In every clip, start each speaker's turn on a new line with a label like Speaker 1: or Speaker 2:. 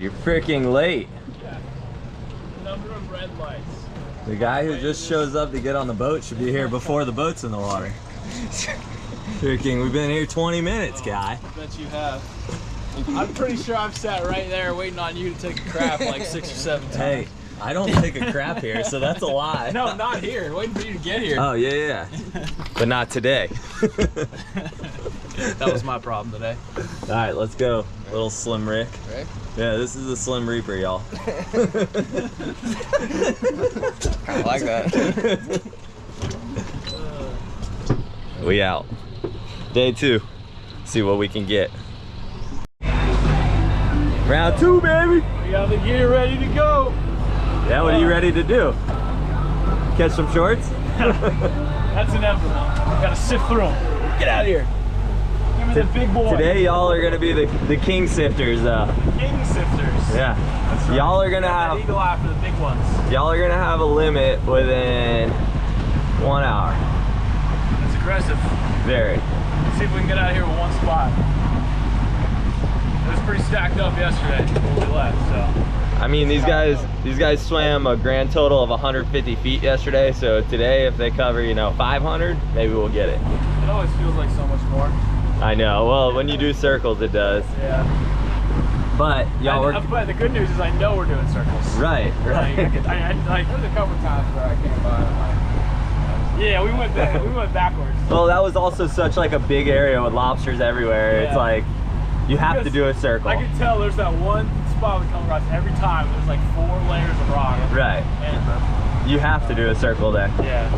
Speaker 1: You're freaking late.
Speaker 2: Yeah. Number of red lights.
Speaker 1: The guy who just shows up to get on the boat should be here before the boat's in the water. Freaking, we've been here 20 minutes, guy.
Speaker 2: I bet you have. I'm pretty sure I've sat right there waiting on you to take a crap like 6 or 7 times.
Speaker 1: Hey, I don't take a crap here, so that's a lie.
Speaker 2: No, not here. Waiting for you to get here.
Speaker 1: Oh, yeah. But not today.
Speaker 2: That was my problem today.
Speaker 1: All right, let's go. Little Slim Rick.
Speaker 2: Right?
Speaker 1: Yeah, this is the Slim Reaper, y'all.
Speaker 3: I like that.
Speaker 1: We out. Day 2. See what we can get. Round 2, baby.
Speaker 2: We got the gear ready to go.
Speaker 1: Yeah, what are you ready to do? Catch some shorts?
Speaker 2: That's an emblem. Gotta sift through them. Get out of here. Give me the big boy.
Speaker 1: Today, y'all are gonna be the king sifters.
Speaker 2: King sifters.
Speaker 1: Yeah.
Speaker 2: That's right.
Speaker 1: Y'all are gonna have
Speaker 2: eagle eye for the big ones.
Speaker 1: Y'all are gonna have a limit within 1 hour.
Speaker 2: That's aggressive.
Speaker 1: Very.
Speaker 2: Let's see if we can get out of here with one spot. It was pretty stacked up yesterday when we left, so.
Speaker 1: I mean, these guys swam a grand total of 150 feet yesterday, so today if they cover, 500, maybe we'll get it.
Speaker 2: It always feels like so much more.
Speaker 1: I know, well, when you do circles, it does.
Speaker 2: Yeah.
Speaker 1: But, y'all
Speaker 2: but the good news is I know we're doing circles.
Speaker 1: Right.
Speaker 2: Like, there's a couple times where I came by and I'm like, yeah, we went backwards.
Speaker 1: Well, that was also such like a big area with lobsters everywhere.
Speaker 2: Yeah.
Speaker 1: It's like, you have to do a circle.
Speaker 2: I can tell there's that one spot we come across every time. There's like 4 layers of rock.
Speaker 1: Right.
Speaker 2: And,
Speaker 1: you have to do a circle there.
Speaker 2: yeah.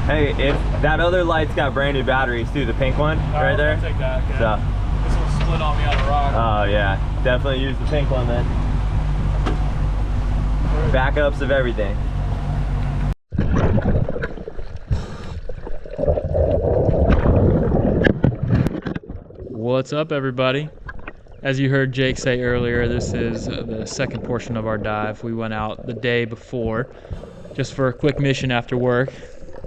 Speaker 1: Hey, if that other light's got brand new batteries too, the pink one right there.
Speaker 2: I'll take that. Okay.
Speaker 1: So,
Speaker 2: This one split on me on a rock.
Speaker 1: oh yeah, definitely use the pink one then. Backups of everything.
Speaker 2: What's up, everybody? As you heard Jake say earlier, this is the second portion of our dive. We went out the day before just for a quick mission after work.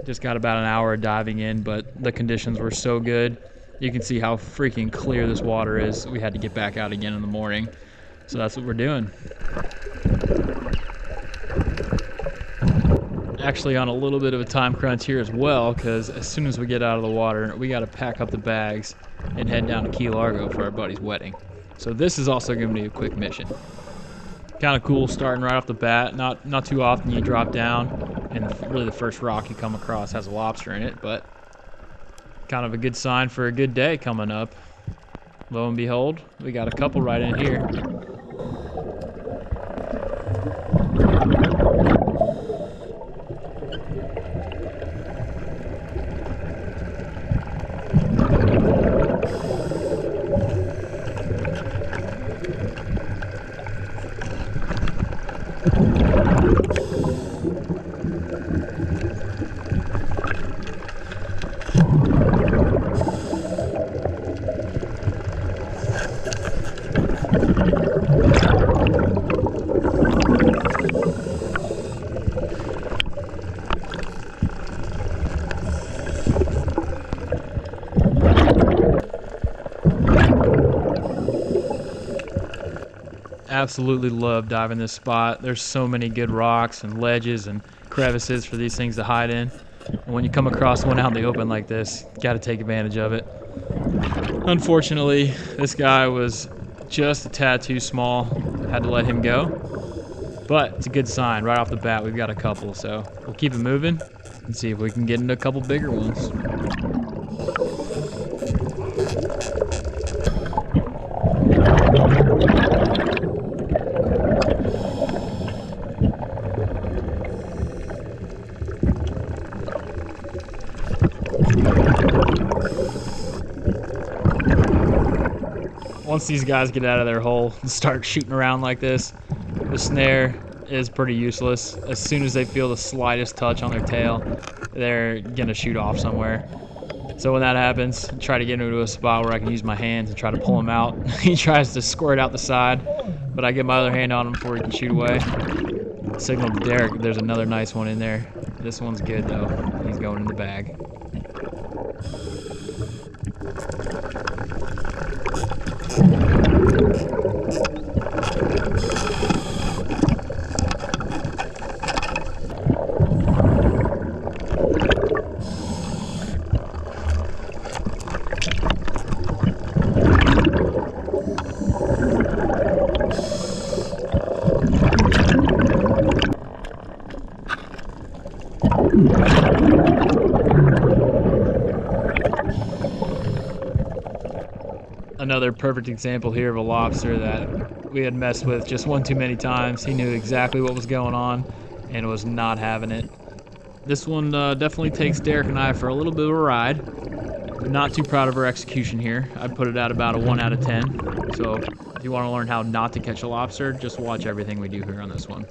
Speaker 2: Just got about an hour of diving in, but the conditions were so good. You can see how freaking clear this water is. We had to get back out again in the morning. So that's what we're doing. Actually on a little bit of a time crunch here as well, because as soon as we get out of the water, we got to pack up the bags and head down to Key Largo for our buddy's wedding. So this is also going to be a quick mission. Kind of cool starting right off the bat. Not too often you drop down and really the first rock you come across has a lobster in it, but kind of a good sign for a good day coming up. Lo and behold, we got a couple right in here. Absolutely love diving this spot. There's so many good rocks and ledges and crevices for these things to hide in. And when you come across one out in the open like this, you got to take advantage of it. Unfortunately, this guy was just a tad too small. Had to let him go. But it's a good sign. Right off the bat, we've got a couple. So we'll keep it moving and see if we can get into a couple bigger ones. Once these guys get out of their hole and start shooting around like this, the snare is pretty useless. As soon as they feel the slightest touch on their tail, they're gonna shoot off somewhere. So when that happens, I try to get into a spot where I can use my hands and try to pull him out. He tries to squirt out the side, but I get my other hand on him before he can shoot away. Signal to Derek, there's another nice one in there. This one's good though. He's going in the bag. Another perfect example here of a lobster that we had messed with just one too many times. He knew exactly what was going on and was not having it. This one definitely takes Derek and I for a little bit of a ride. I'm not too proud of our execution here. I'd put it at about a 1 out of 10. So if you want to learn how not to catch a lobster, just watch everything we do here on this one.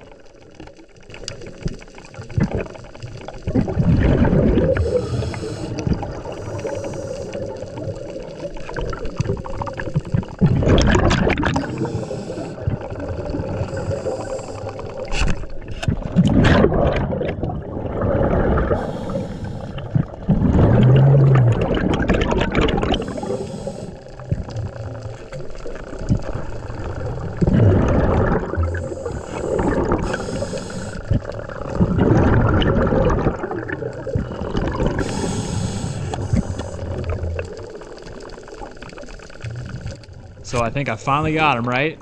Speaker 2: So I think I finally got him, right?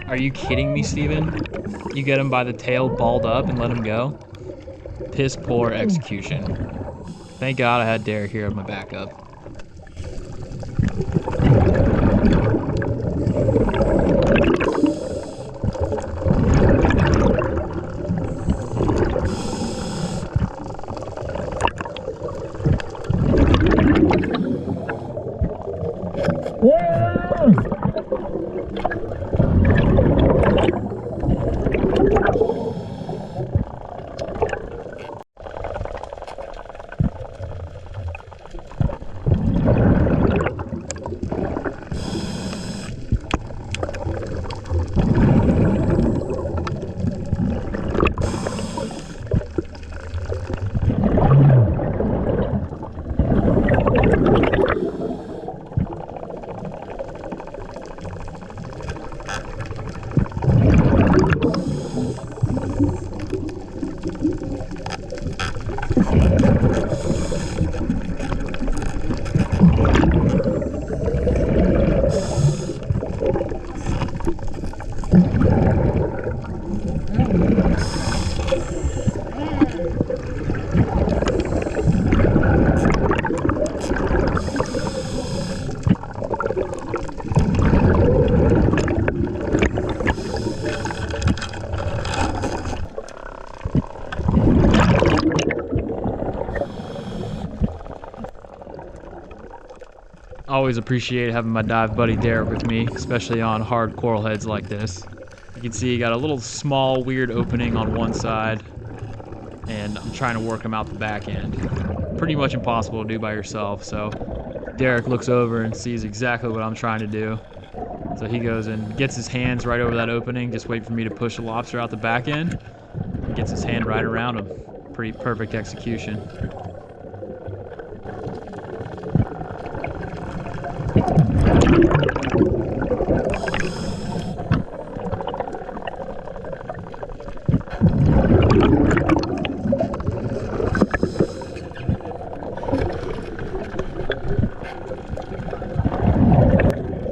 Speaker 2: Are you kidding me, Steven? You get him by the tail balled up and let him go? Piss poor execution. Thank God I had Derek here as my backup. Always appreciate having my dive buddy Derek with me, especially on hard coral heads like this. You can see you got a little small weird opening on one side, and I'm trying to work him out the back end. Pretty much impossible to do by yourself, so Derek looks over and sees exactly what I'm trying to do. So he goes and gets his hands right over that opening, just wait for me to push the lobster out the back end, and gets his hand right around him. Pretty perfect execution.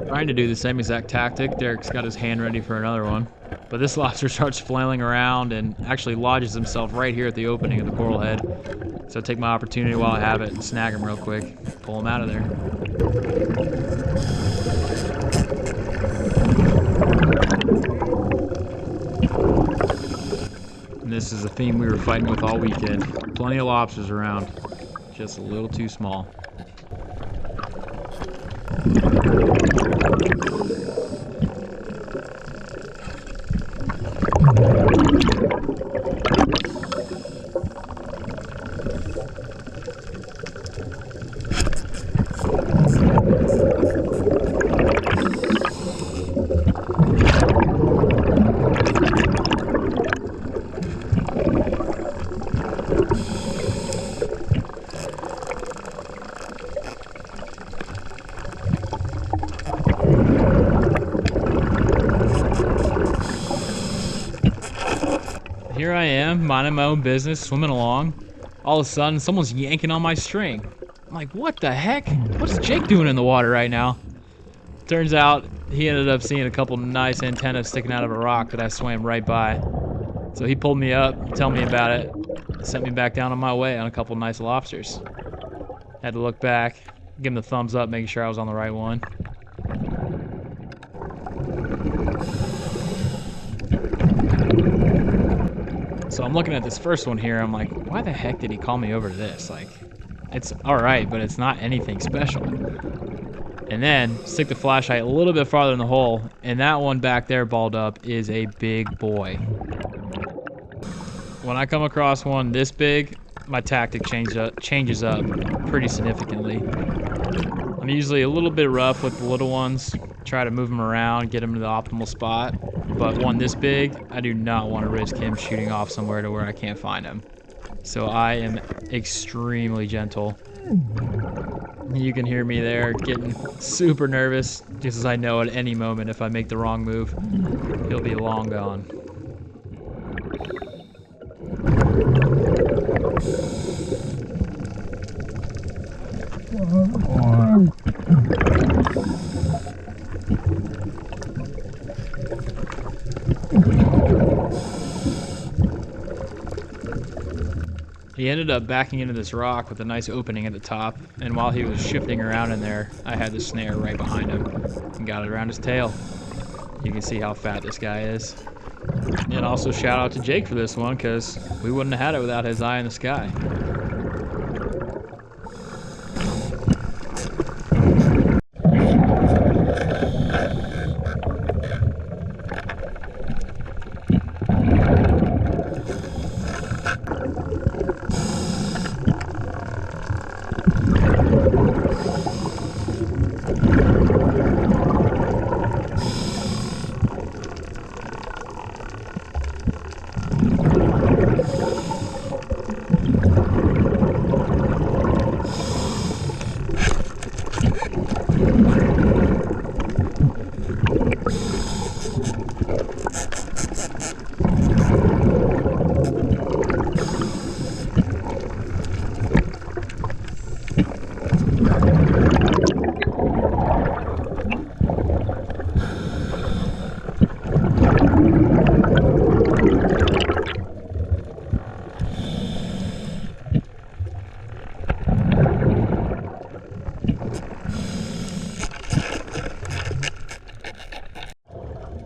Speaker 2: Trying to do the same exact tactic. Derek's got his hand ready for another one. But this lobster starts flailing around and actually lodges himself right here at the opening of the coral head. So take my opportunity while I have it and snag him real quick. Pull him out of there. And this is a theme we were fighting with all weekend. Plenty of lobsters around. Just a little too small. Here I am, minding my own business, swimming along. All of a sudden, someone's yanking on my string. I'm like, what the heck? What's Jake doing in the water right now? Turns out, he ended up seeing a couple nice antennas sticking out of a rock that I swam right by. So he pulled me up, told me about it, sent me back down on my way on a couple nice lobsters. Had to look back, give him the thumbs up, making sure I was on the right one. So I'm looking at this first one here. I'm like, why the heck did he call me over to this? Like, it's all right, but it's not anything special. And then stick the flashlight a little bit farther in the hole, and that one back there balled up is a big boy. When I come across one this big, my tactic changes up pretty significantly. I'm usually a little bit rough with the little ones, try to move them around, get them to the optimal spot. But one this big, I do not want to risk him shooting off somewhere to where I can't find him. So I am extremely gentle. You can hear me there getting super nervous just as I know at any moment if I make the wrong move, he'll be long gone. He ended up backing into this rock with a nice opening at the top, and while he was shifting around in there, I had the snare right behind him and got it around his tail. You can see how fat this guy is. And also shout out to Jake for this one, because we wouldn't have had it without his eye in the sky.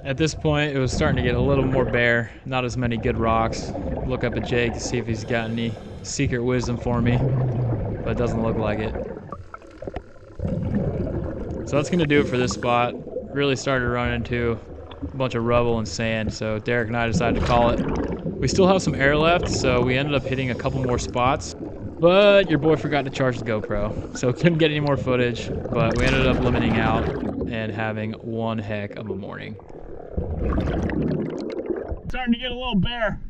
Speaker 2: At this point, it was starting to get a little more bare, not as many good rocks. Look up at Jake to see if he's got any secret wisdom for me, but it doesn't look like it. So that's gonna do it for this spot. Really started to run into a bunch of rubble and sand, so Derek and I decided to call it. We still have some air left, so we ended up hitting a couple more spots, but your boy forgot to charge the GoPro, so couldn't get any more footage, but we ended up limiting out and having one heck of a morning. Starting to get a little bare.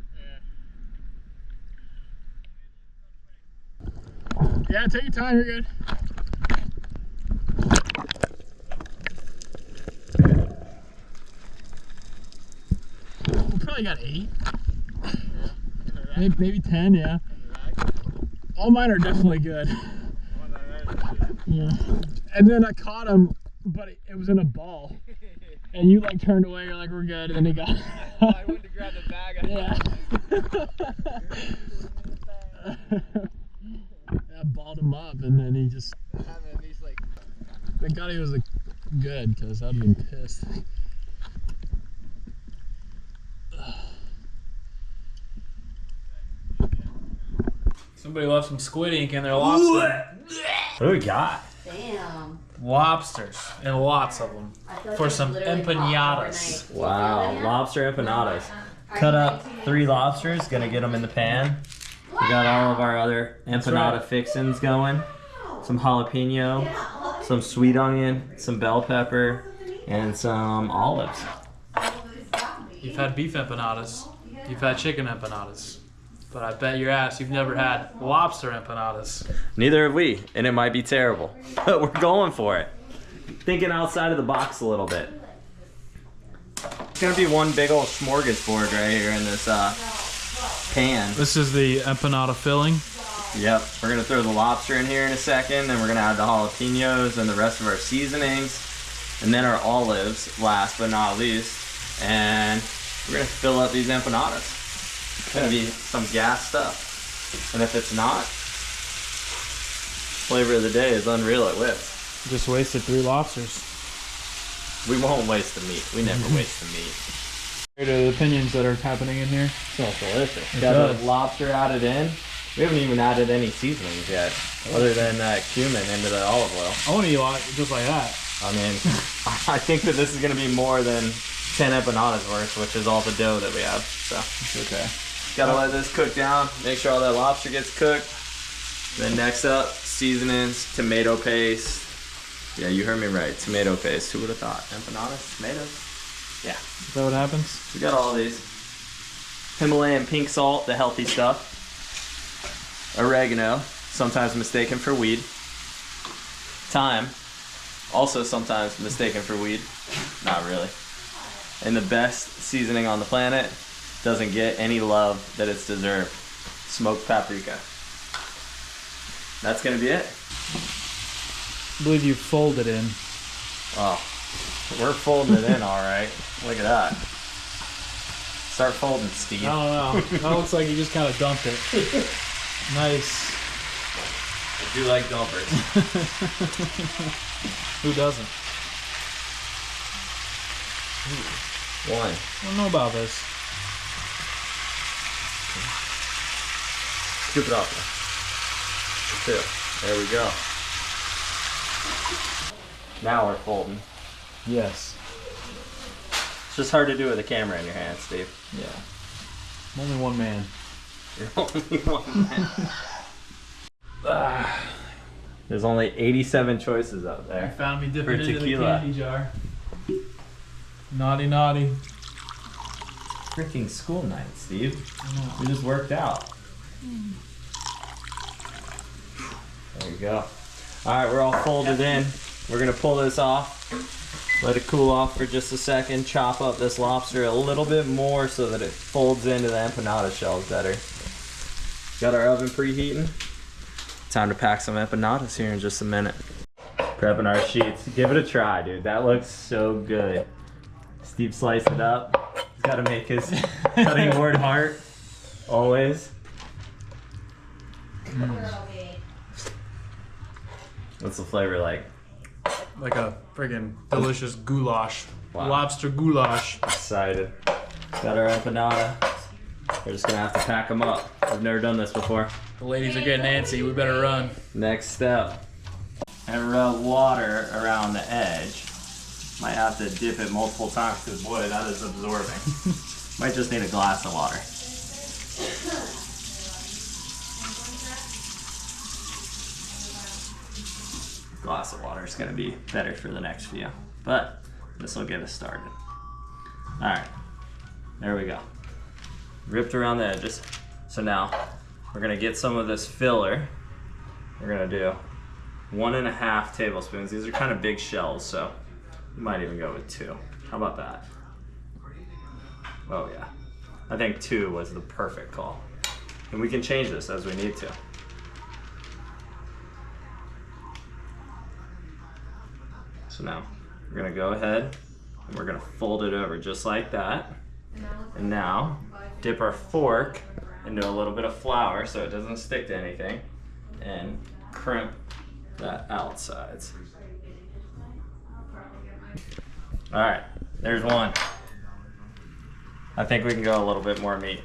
Speaker 2: Yeah, take your time, you're good. We probably got 8. Maybe 10, yeah. All mine are definitely good. Yeah. And then I caught him, but it was in a ball. And you like turned away, you're like, we're good, and then he got
Speaker 3: I went to grab the bag.
Speaker 2: Yeah. I balled him up, and then he just... Thank God he was good, because I'd have been pissed. Somebody left some squid ink in their lobster.
Speaker 1: What do we got?
Speaker 4: Damn.
Speaker 2: Lobsters, and lots of them, for some empanadas.
Speaker 1: Wow, lobster empanadas. Cut up 3 lobsters, gonna get them in the pan. We got all of our other empanada fixins going. Some jalapeno, some sweet onion, some bell pepper, and some olives.
Speaker 2: You've had beef empanadas, you've had chicken empanadas, but I bet your ass you've never had lobster empanadas.
Speaker 1: Neither have we, and it might be terrible, but we're going for it. Thinking outside of the box a little bit. It's gonna be one big old smorgasbord right here in this pan.
Speaker 2: This is the empanada filling.
Speaker 1: Yep, we're gonna throw the lobster in here in a second, then we're gonna add the jalapenos and the rest of our seasonings, and then our olives, last but not least, and we're gonna fill up these empanadas. It's gonna be some gas stuff, and if it's not, flavor of the day is unreal at Whips.
Speaker 2: Just wasted 3 lobsters.
Speaker 1: We won't waste the meat. We never waste the meat.
Speaker 2: The opinions that are happening in here.
Speaker 1: Smells delicious.
Speaker 2: It
Speaker 1: Got
Speaker 2: does.
Speaker 1: the lobster added in. We haven't even added any seasonings yet, other than cumin into the olive oil.
Speaker 2: I want to eat just like that.
Speaker 1: I mean, I think that this is going to be more than 10 empanadas worth, which is all the dough that we have. So
Speaker 2: It's okay.
Speaker 1: gotta let this cook down. Make sure all that lobster gets cooked. Then next up, seasonings, tomato paste. Yeah, you heard me right. Tomato paste. Who would have thought? Empanadas, tomatoes. Yeah.
Speaker 2: Is that what happens?
Speaker 1: We got all these. Himalayan pink salt, the healthy stuff. Oregano, sometimes mistaken for weed. Thyme, also sometimes mistaken for weed. Not really. And the best seasoning on the planet, doesn't get any love that it's deserved. Smoked paprika. That's gonna be it.
Speaker 2: I believe you fold it in.
Speaker 1: Oh, we're folding it in all right. Look at that. Start folding, Steve.
Speaker 2: I don't know. That looks like you just kind of dumped it. Nice.
Speaker 1: I do like dumpers.
Speaker 2: Who doesn't?
Speaker 1: One.
Speaker 2: I don't know about this.
Speaker 1: Scoop it off. Two. There we go. Now we're folding.
Speaker 2: Yes.
Speaker 1: It's just hard to do with a camera in your hand, Steve.
Speaker 2: Yeah. I'm only one man.
Speaker 1: You're only one man. There's only 87 choices out
Speaker 2: You
Speaker 1: there.
Speaker 2: found me
Speaker 1: For
Speaker 2: dipping into the
Speaker 1: tequila.
Speaker 2: candy jar. Naughty, naughty.
Speaker 1: Freaking school night, Steve.
Speaker 2: I know.
Speaker 1: We just worked out. There you go. Alright, we're all folded in. We're gonna pull this off. Let it cool off for just a second. Chop up this lobster a little bit more so that it folds into the empanada shells better. Got our oven preheating. Time to pack some empanadas here in just a minute. Prepping our sheets. Give it a try, dude. That looks so good. Steve sliced it up. He's got to make his cutting board heart. Always. What's the flavor like?
Speaker 2: Like a friggin' delicious goulash.
Speaker 1: Wow.
Speaker 2: Lobster goulash.
Speaker 1: Excited. Got our empanada. We're just gonna have to pack them up. We've never done this before.
Speaker 2: The ladies are getting antsy. We better run.
Speaker 1: Next step. And rub water around the edge. Might have to dip it multiple times because boy, that is absorbing. Might just need a glass of water. Glass of water is gonna be better for the next few, but this will get us started. All right, there we go. Ripped around the edges. So now we're gonna get some of this filler. We're gonna do 1.5 tablespoons. These are kind of big shells, so you might even go with 2. How about that? Oh yeah, I think 2 was the perfect call. And we can change this as we need to. So now we're gonna go ahead and we're gonna fold it over just like that. And now dip our fork into a little bit of flour so it doesn't stick to anything and crimp that outsides. All right, there's one. I think we can go a little bit more meat.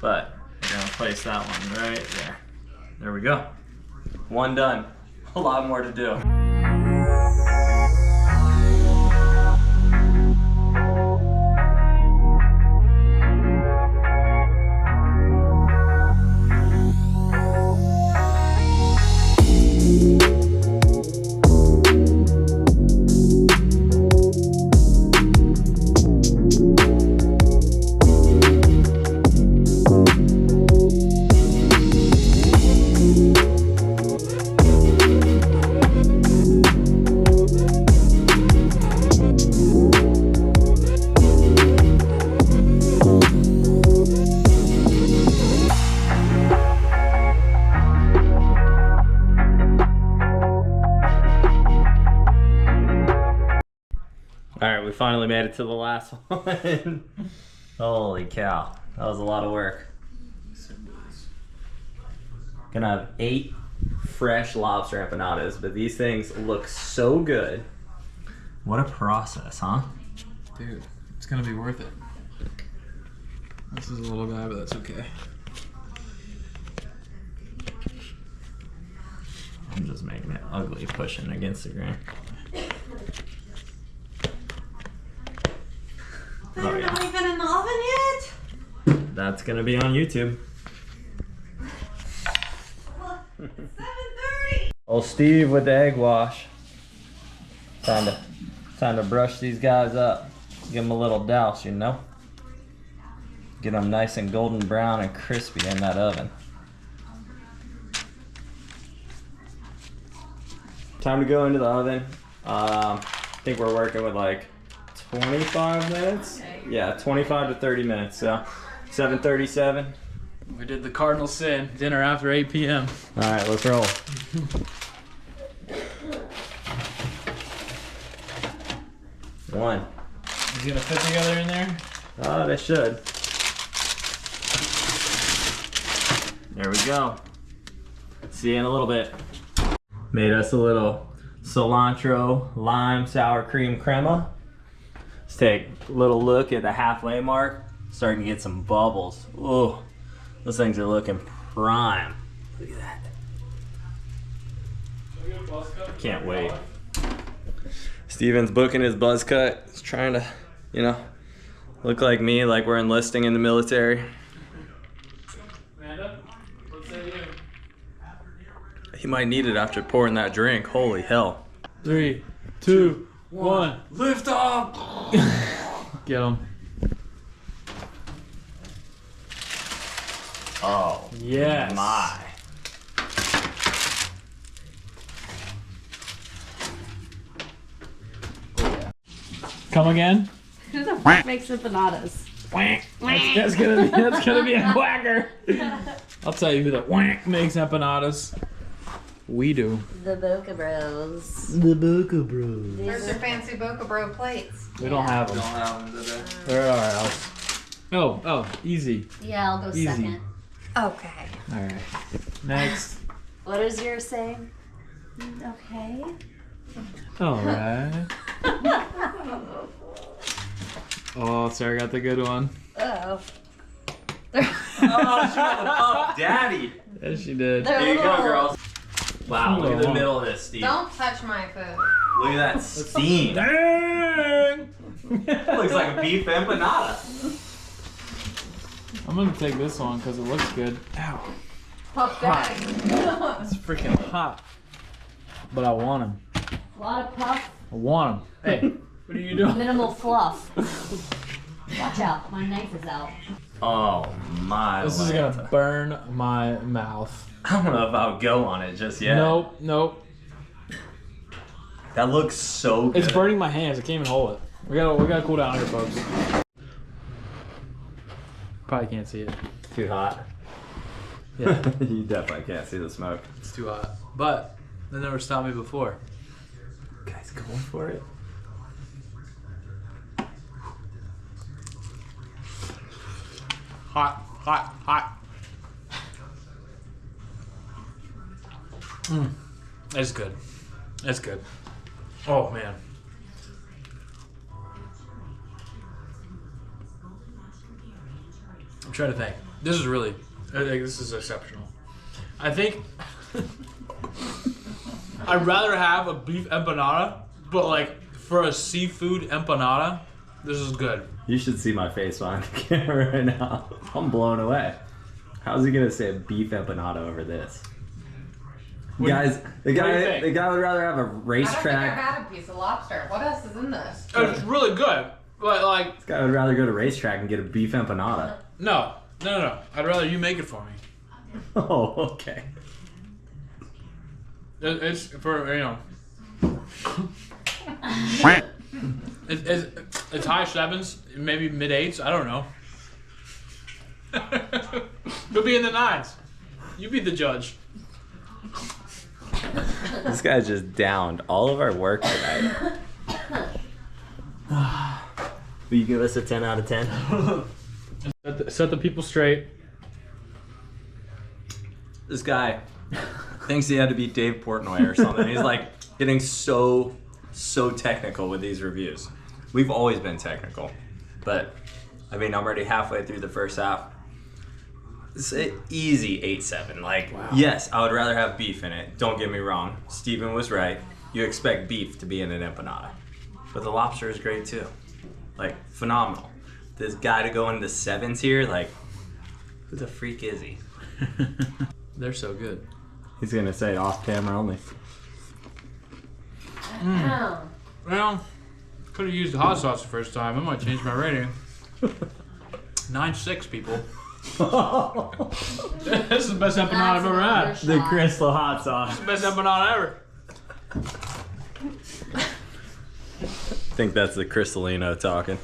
Speaker 1: But we're gonna place that one right there. There we go. One done. A lot more to do. Alright, we finally made it to the last one. Holy cow, that was a lot of work. Gonna have 8 fresh lobster empanadas, but these things look so good. What a process, huh?
Speaker 2: Dude, it's gonna be worth it. This is a little guy, but that's okay.
Speaker 1: I'm just making it ugly pushing against the grain.
Speaker 4: They're not even in the oven yet?
Speaker 1: That's gonna be on YouTube.
Speaker 4: Well, it's 7:30.
Speaker 1: Old Steve with the egg wash. Time to brush these guys up. Give them a little douse, you know? Get them nice and golden brown and crispy in that oven. Time to go into the oven. I think we're working with like 25 minutes. Yeah, 25 to 30 minutes. So 7:37.
Speaker 2: We did the cardinal sin, dinner after 8 p.m.
Speaker 1: All right, let's roll. One.
Speaker 2: Is it gonna fit together in there?
Speaker 1: Oh, they should. There we go. See you in a little bit. Made us a little cilantro lime sour cream crema. Let's take a little look at the halfway mark. Starting to get some bubbles. Ooh, those things are looking prime. Look at that. Can't wait. Steven's booking his buzz cut. He's trying to, you know, look like me, like we're enlisting in the military.
Speaker 2: Amanda, what say you?
Speaker 1: He might need it after pouring that drink. Holy hell.
Speaker 2: 3, 2, 1.
Speaker 1: Lift off!
Speaker 2: Get him.
Speaker 1: Oh,
Speaker 2: Yes.
Speaker 1: my.
Speaker 2: Come again?
Speaker 4: Who the f makes empanadas?
Speaker 2: That's gonna be a whacker. I'll tell you who the whack makes empanadas. We do.
Speaker 4: The Boca Bros.
Speaker 2: The Boca Bros.
Speaker 5: Where's your fancy Boca Bro plates?
Speaker 2: We don't have them. They're at our house. Oh, easy.
Speaker 4: Yeah, I'll go
Speaker 2: Easy.
Speaker 4: second.
Speaker 5: Okay.
Speaker 2: All right. Next.
Speaker 4: What does yours say? Okay.
Speaker 2: All right. Oh, Sarah got the good one.
Speaker 4: Uh-oh.
Speaker 1: Oh, she got the puff daddy.
Speaker 2: Yes, she did.
Speaker 4: They're
Speaker 1: Here you go,
Speaker 4: little.
Speaker 1: girls. Wow, look at the middle of this, Steve.
Speaker 5: Don't touch my food.
Speaker 1: Look at that steam.
Speaker 2: Dang!
Speaker 1: Looks like a beef empanada.
Speaker 2: I'm gonna take this one because it looks good. Ow.
Speaker 5: Puff daddy.
Speaker 2: It's freaking hot. But I want him.
Speaker 4: A lot of puff,
Speaker 2: I want him. Hey, what are you doing?
Speaker 4: minimal fluff. Watch out, my knife is out.
Speaker 1: Oh my.
Speaker 2: This is gonna burn my mouth.
Speaker 1: I don't know if I'll go on it just yet.
Speaker 2: Nope.
Speaker 1: That looks so good.
Speaker 2: It's burning my hands. I can't even hold it. We gotta cool down here, folks. Probably can't see it.
Speaker 1: Too hot.
Speaker 2: Yeah,
Speaker 1: You definitely can't see the smoke.
Speaker 2: it's too hot. But they never stopped me before.
Speaker 1: Guys, going for it.
Speaker 2: Hot. It's good. It's good. Oh man. I'm trying to think. This is really, this is exceptional. I think I'd rather have a beef empanada, but like for a seafood empanada, this is good.
Speaker 1: You should see my face on the camera right now. I'm blown away. How's he gonna say beef empanada over this? Guys, the guy would rather have a
Speaker 5: I don't think I've
Speaker 1: racetrack.
Speaker 5: had a piece of lobster. What else is in this?
Speaker 2: It's really good, but like,
Speaker 1: This guy would rather go to racetrack and get a beef empanada.
Speaker 2: no. I'd rather you make it for me.
Speaker 1: Oh, okay.
Speaker 2: It's for, you know. It's high sevens, maybe mid eights. I don't know. Could be in the nines. You be the judge.
Speaker 1: This guy just downed all of our work tonight. Will you give us a 10 out of 10?
Speaker 2: Set the people straight.
Speaker 1: This guy thinks he had to be Dave Portnoy or something. He's like getting so technical with these reviews. We've always been technical, but I mean, I'm already halfway through the first half. It's an easy 8-7. Like, yes, I would rather have beef in it. Don't get me wrong. Steven was right. You expect beef to be in an empanada. But the lobster is great too. Like, phenomenal. This guy to go into 7s here, like, who the freak is he?
Speaker 2: They're so good.
Speaker 1: He's gonna say off camera only.
Speaker 2: Well, could have used the hot sauce the first time. I might change my rating. 9.6, people. This is the best empanada I've ever had.
Speaker 1: The crystal hot sauce.
Speaker 2: Best empanada ever.
Speaker 1: I think that's the Crystalino talking.